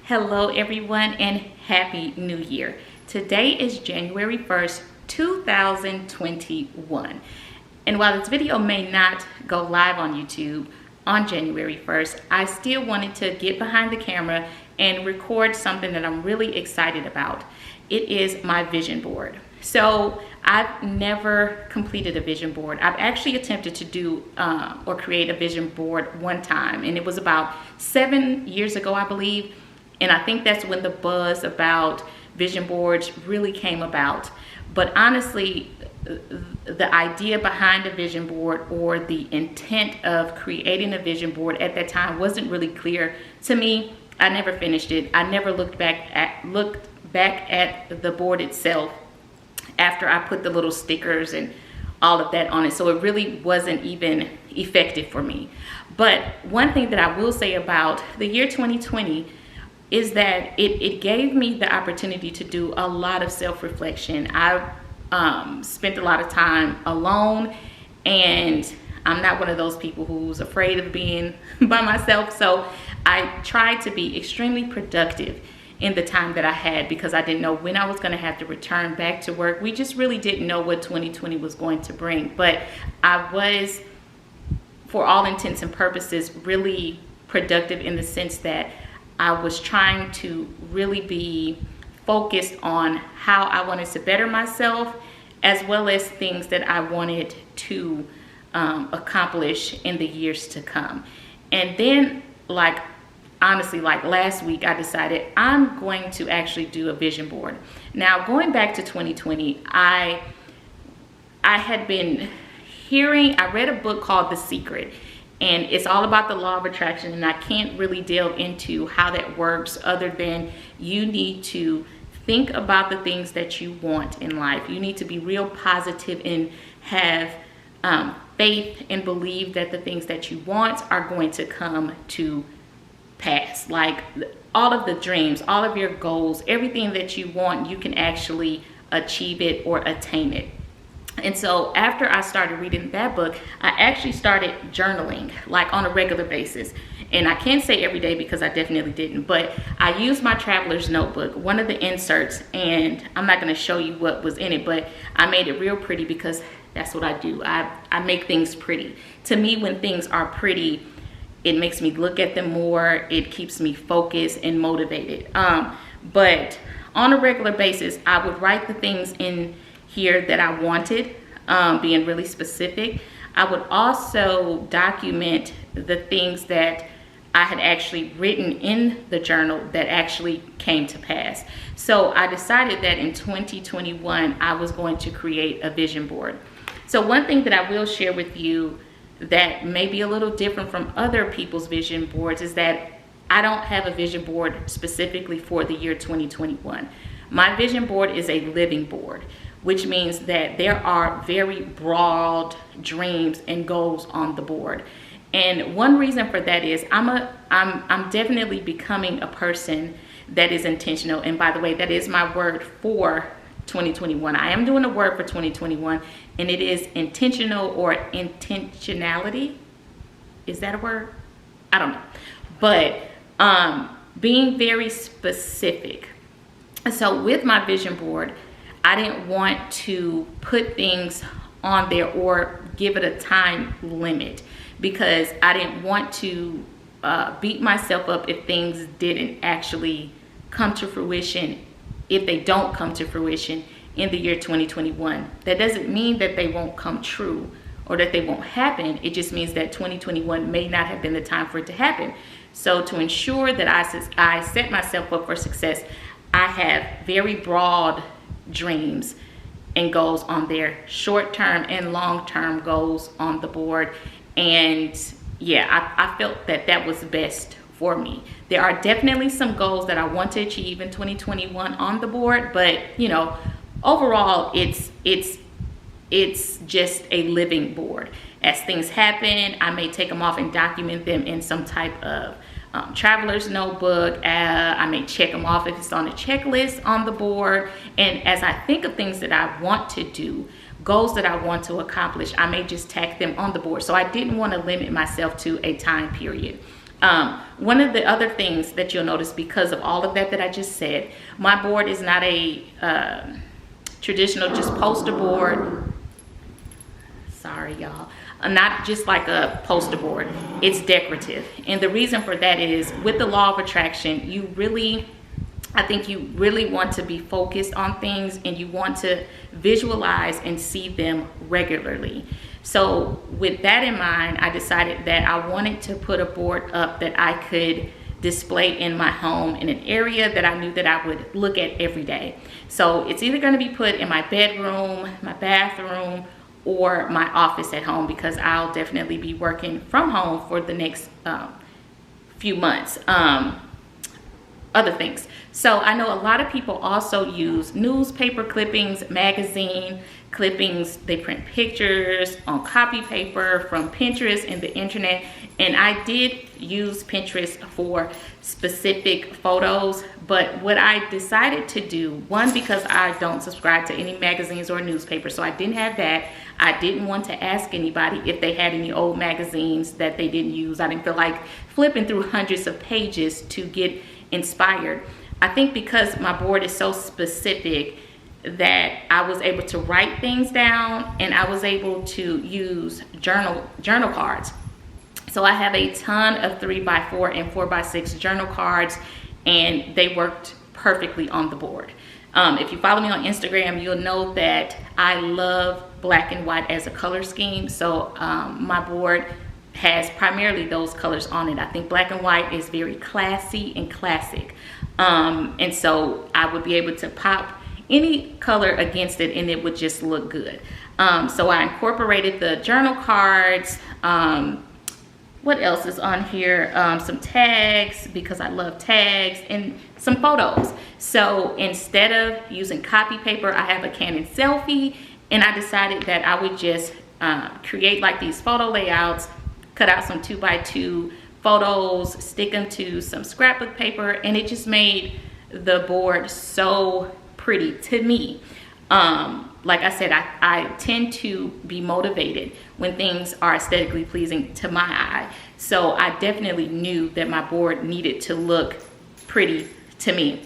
Hello everyone and Happy New Year. Today is January 1st, 2021. And while this video may not go live on YouTube on January 1st, I still wanted to get behind the camera and record something that I'm really excited about. It is my vision board. So I've never completed a vision board. I've actually attempted to do or create a vision board one time, and it was about 7 years ago, I believe. And I think that's when the buzz about vision boards really came about. But honestly, the idea behind a vision board or the intent of creating a vision board at that time wasn't really clear to me. I never finished it. I never looked back at the board itself after I put the little stickers and all of that on it. So it really wasn't even effective for me. But one thing that I will say about the year 2020 is that it gave me the opportunity to do a lot of self-reflection. I spent a lot of time alone, and I'm not one of those people who's afraid of being by myself. So I tried to be extremely productive in the time that I had, because I didn't know when I was going to have to return back to work. We just really didn't know what 2020 was going to bring. But I was, for all intents and purposes, really productive in the sense that I was trying to really be focused on how I wanted to better myself, as well as things that I wanted to accomplish in the years to come. And then, honestly, last week, I decided I'm going to actually do a vision board. Now, going back to 2020, I had been I read a book called The Secret. And it's all about the law of attraction, and I can't really delve into how that works other than you need to think about the things that you want in life. You need to be real positive and have faith and believe that the things that you want are going to come to pass. Like all of the dreams, all of your goals, everything that you want, you can actually achieve it or attain it. And so after I started reading that book, I actually started journaling on a regular basis. And I can't say every day because I definitely didn't, but I used my traveler's notebook, one of the inserts, and I'm not going to show you what was in it, but I made it real pretty because that's what I do. I make things pretty. To me, when things are pretty, it makes me look at them more. It keeps me focused and motivated. But on a regular basis, I would write the things in here that I wanted, being really specific. I would also document the things that I had actually written in the journal that actually came to pass. So I decided that in 2021, I was going to create a vision board. So one thing that I will share with you that may be a little different from other people's vision boards is that I don't have a vision board specifically for the year 2021. My vision board is a living board, which means that there are very broad dreams and goals on the board. And one reason for that is I'm definitely becoming a person that is intentional. And by the way, that is my word for 2021. I am doing a word for 2021, and it is intentional or intentionality. Is that a word? I don't know. But being very specific. So with my vision board, I didn't want to put things on there or give it a time limit, because I didn't want to beat myself up if things didn't actually come to fruition, if they don't come to fruition in the year 2021. That doesn't mean that they won't come true or that they won't happen. It just means that 2021 may not have been the time for it to happen. So to ensure that I set myself up for success, I have very broad dreams and goals on there, short-term and long-term goals on the board. And yeah, I felt that that was best for me. There are definitely some goals that I want to achieve in 2021 on the board, but overall it's just a living board. As things happen, I may take them off and document them in some type of traveler's notebook. I may check them off if it's on a checklist on the board. And as I think of things that I want to do, goals that I want to accomplish, I may just tack them on the board. So I didn't want to limit myself to a time period. One of the other things that you'll notice, because of all of that I just said, my board is not a traditional just poster board. Sorry, y'all. Not just like a poster board. It's decorative. And the reason for that is, with the law of attraction, I think you really want to be focused on things, and you want to visualize and see them regularly. So with that in mind, I decided that I wanted to put a board up that I could display in my home in an area that I knew that I would look at every day. So it's either going to be put in my bedroom, my bathroom, or my office at home, because I'll definitely be working from home for the next few months. Other things. So I know a lot of people also use newspaper clippings, magazine clippings. They print pictures on copy paper from Pinterest and the internet. And I did use Pinterest for specific photos, but what I decided to do, one, because I don't subscribe to any magazines or newspapers, so I didn't have that. I didn't want to ask anybody if they had any old magazines that they didn't use. I didn't feel like flipping through hundreds of pages to get inspired. I think because my board is so specific that I was able to write things down, and I was able to use journal cards. So I have a ton of 3x4 and 4x6 journal cards, and they worked perfectly on the board. If you follow me on Instagram, you'll know that I love black and white as a color scheme. So my board has primarily those colors on it. I think black and white is very classy and classic. And so I would be able to pop any color against it, and it would just look good. So I incorporated the journal cards. What else is on here? Some tags, because I love tags, and some photos. So instead of using copy paper, I have a Canon selfie, and I decided that I would just create like these photo layouts, cut out some 2x2 photos, stick them to some scrapbook paper, and it just made the board so pretty to me. Like I said, I tend to be motivated when things are aesthetically pleasing to my eye. So I definitely knew that my board needed to look pretty to me.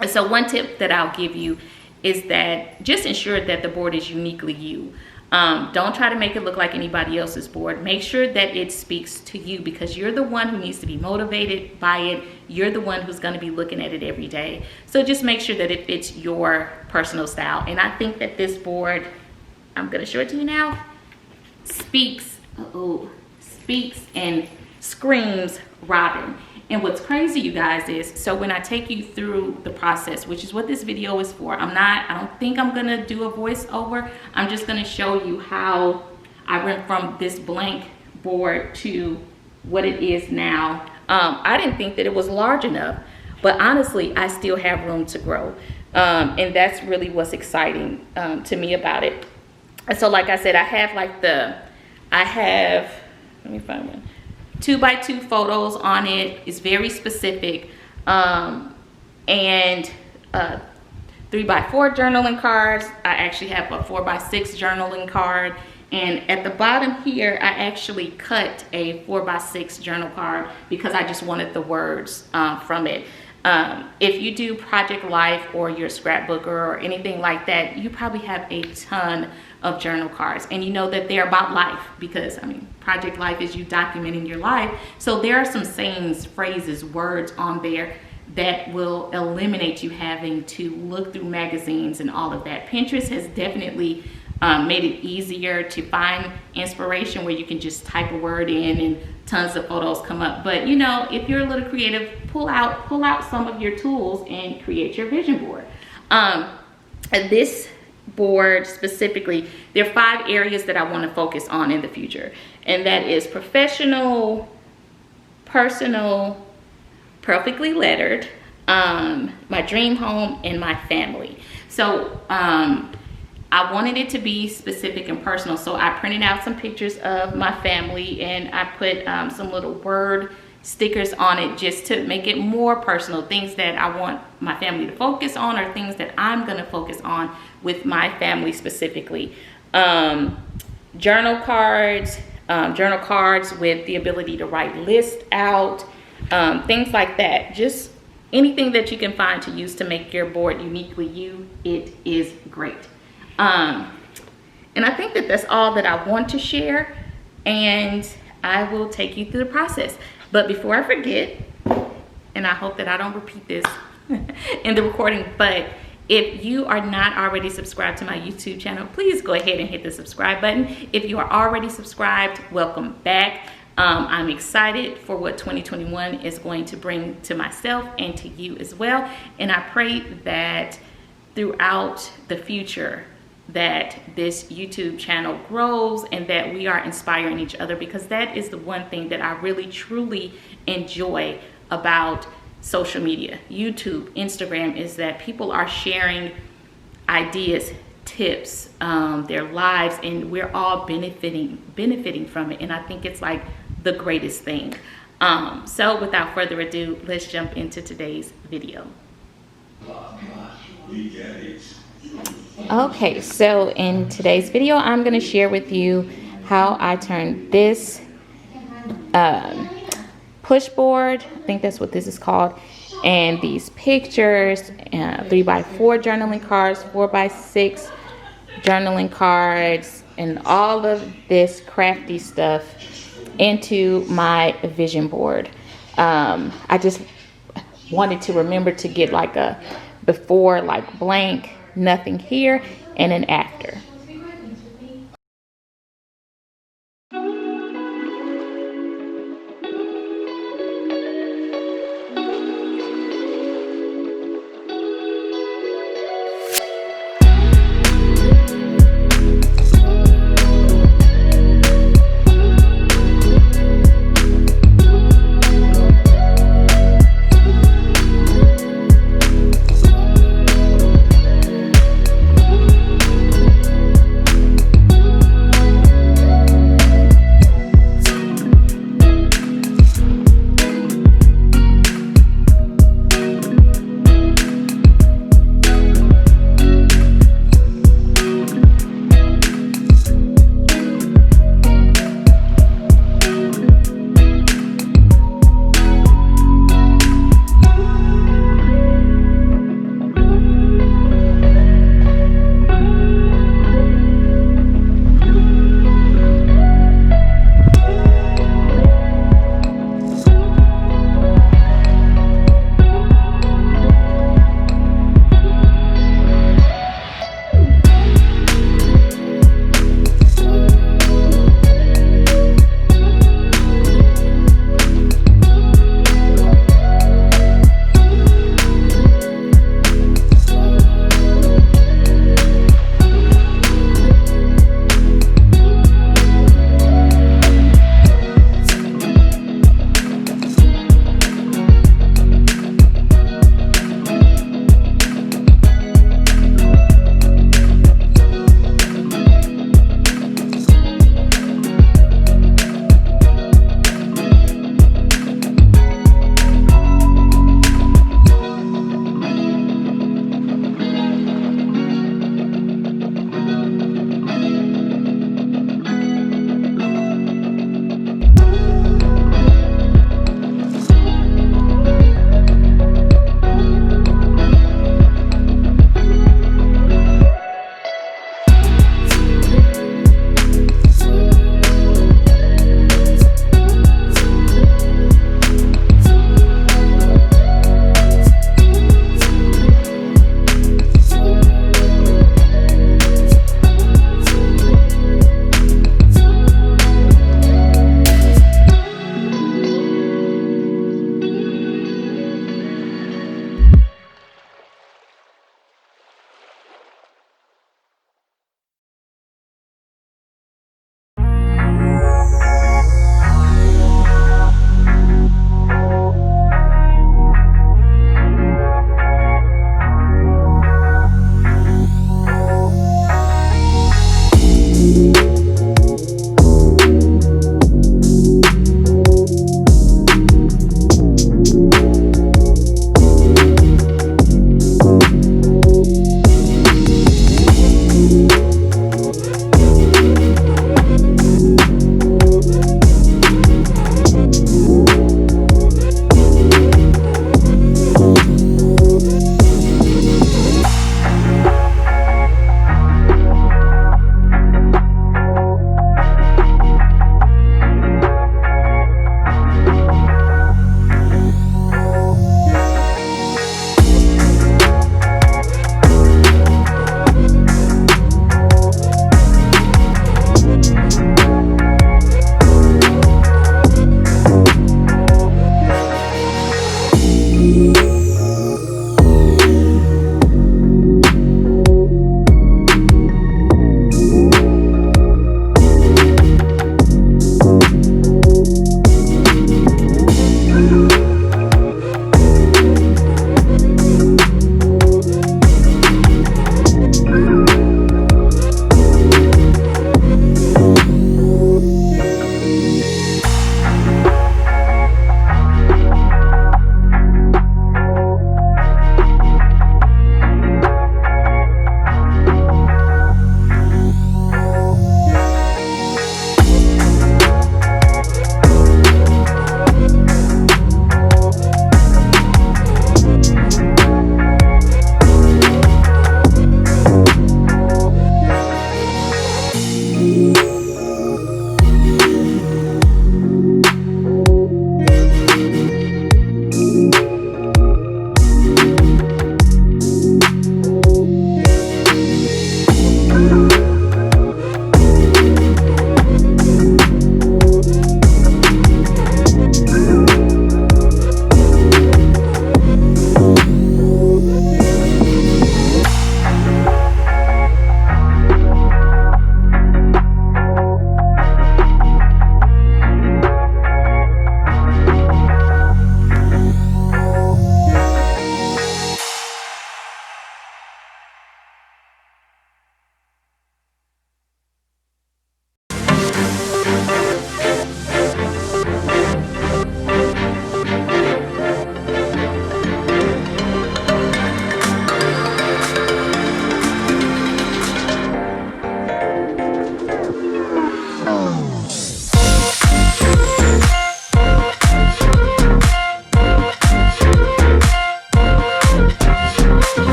And so one tip that I'll give you is that just ensure that the board is uniquely you. Don't try to make it look like anybody else's board. Make sure that it speaks to you, because you're the one who needs to be motivated by it. You're the one who's going to be looking at it every day. So just make sure that it fits your personal style. And I think that this board, I'm going to show it to you now, speaks and screams Robyn. And what's crazy, you guys, is so when I take you through the process, which is what this video is for, I don't think I'm gonna do a voiceover. I'm just gonna show you how I went from this blank board to what it is now. I didn't think that it was large enough, but honestly, I still have room to grow. And that's really what's exciting to me about it. And so like I said, let me find one. 2x2 photos on it. Is very specific. And 3x4 journaling cards. I actually have a 4x6 journaling card. And at the bottom here, I actually cut a 4x6 journal card because I just wanted the words from it. If you do Project Life or your scrapbooker or anything like that, you probably have a ton of journal cards, and you know that they're about life, because I mean, Project Life is you documenting your life. So there are some sayings, phrases, words on there that will eliminate you having to look through magazines and all of that. Pinterest has definitely made it easier to find inspiration, where you can just type a word in and tons of photos come up. But you know, if you're a little creative, pull out some of your tools and create your vision board. This board specifically, there are 5 areas that I want to focus on in the future, and that is professional, personal, perfectly lettered, my dream home, and my family. So I wanted it to be specific and personal, so I printed out some pictures of my family, and I put some little word stickers on it just to make it more personal, things that I want my family to focus on, or things that I'm going to focus on with my family specifically. Journal cards, journal cards with the ability to write lists out, things like that. Just anything that you can find to use to make your board uniquely you, it is great. And I think that that's all that I want to share, and I will take you through the process. But before I forget, and I hope that I don't repeat this in the recording, but if you are not already subscribed to my YouTube channel, please go ahead and hit the subscribe button. If you are already subscribed, welcome back. I'm excited for what 2021 is going to bring to myself and to you as well. And I pray that throughout the future that this YouTube channel grows and that we are inspiring each other, because that is the one thing that I really truly enjoy about social media, YouTube, Instagram, is that people are sharing ideas, tips, their lives, and we're all benefiting from it. And I think it's like the greatest thing. So without further ado, let's jump into today's video. Okay, so in today's video, I'm going to share with you how I turned this push board, I think that's what this is called, and these pictures, 3x4 journaling cards, 4x6 journaling cards, and all of this crafty stuff into my vision board. I just wanted to remember to get like a before, like blank, nothing here, and an after.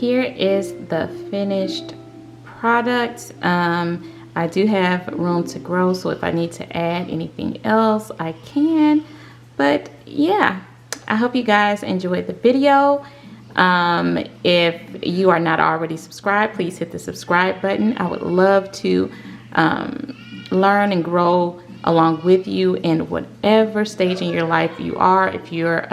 here is the finished product. I do have room to grow, so if I need to add anything else, I can. But yeah, I hope you guys enjoyed the video. If you are not already subscribed, please hit the subscribe button. I would love to learn and grow along with you in whatever stage in your life you are. If you're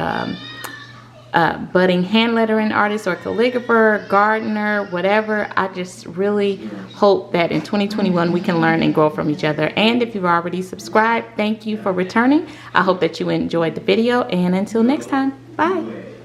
budding hand lettering artist or calligrapher, gardener, whatever, I just really hope that in 2021 we can learn and grow from each other. And if you've already subscribed, thank you for returning. I hope that you enjoyed the video, and until next time, bye.